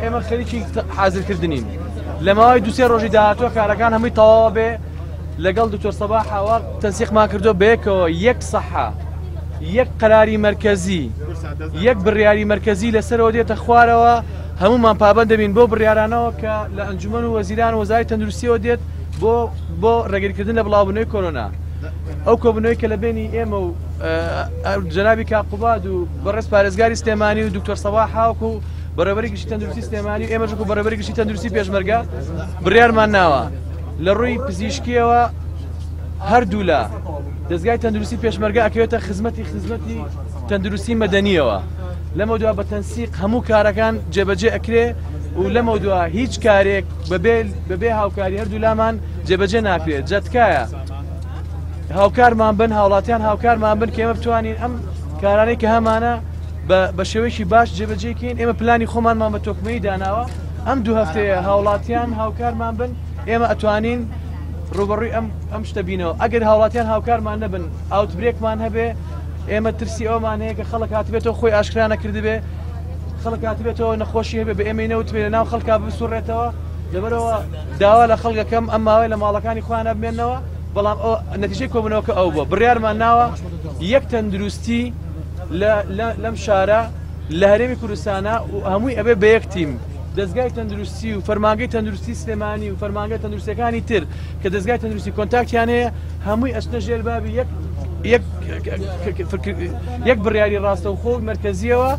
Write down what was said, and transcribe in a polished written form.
ئێمە خەریکی حازرکردنین لە ماوەی دووسێ ڕۆژی داهاتوە کارەکان هەمووی تەواو بێ لەگەڵ دکتۆر سەباحەوە تەنسیقمان کردو بەیەکەوە یەک سەحە یەک قەراری مەرکەزی یەک بڕیاری مەرکەزی لەسەرەوە دێتە خوارەوە هەمومان پابەند دەبین بۆ بڕیارانەوە کە لە ئەنجومەن و وەزیران و وەزارەتی تەندروستیەوە دێت بۆ ڕێگریکردن لە بڵاوبوونەوەی کۆرۆنا ئەو کۆبوونەوەی کە لە بینی ئێمە و جەنابی کاقوباد و بەڕێز پارێزگاری سلێمانی و دکتۆر سەباح هاوکو بەڕێوەبەری گشتی تەندروستی سلێمانی و ئێمەش بەڕێوەبەری گشتی تەندروستی پێشمەرگە بڕیارمان ناوە لە ڕووی پزیشکیەوە هەردوو لە دەستگای تەندروستی پێشمەرگە ئەکەوێتە خزمەتی تەندروستی مەدەنیەوە لەمە دووە بە تەنسیق هەموو کارەکان جێبەجێ ئەکرێ و لەمە دووە هیچ کارێک بەبێ هاوکاری هەردوو لامان جێبەجێ ناکرێت جەتکایە هاوکارمان بن هاوڵاتیان هاوکارمان بن کە ئێمە بتوانین ئەم کارانەی کە هەمانە بە شێوەیەکی باش جێبەجێکین ئێمە پلانی خۆمانمان بە تۆکمەی داناوە ئەم دوو هەفتەیە هاوڵاتیان هاوکارمان بن ئێمە ئەتوانین ڕوبەڕووی ئەم شتە بینەوە ئەگەر هاوڵاتیان هاوکارمان نەبن ئاوتبرێکمان هەبێ ئێمە ترسی ئەومان هەیە کە خەڵک هاتبێتەوە خۆی ئاشکرا نەکردبێ خەڵک هاتبێتەوە نەخۆشی هەبێ بە ئێمە نەوتبێ لە ناو خەڵکا بسوڕێتەوە لەبەرەوە داوا لە خەڵکەکەم ئەم ماوەی لە ماڵەکانی خۆیان بمێنەوە بەڵام نەتیجەی کۆبوونەوەکە ئەو بووە بڕیارمان ناوە یەک تەندروستی لەم شارە لە هەرێمی کوردستانە و هەمووی ئەبێ بە یەک تیم دەستگای تەندروستی و فەرمانگەی تەندروستی سلێمانی و فەرمانگەی تەندروستیەکانی تر کە دەستگای تەندروستی کۆنتاکتیان هەیە هەمووی ئەچنە ژێر بابی یەک بڕیاری ڕاستەوخۆ و مەرکەزیەوە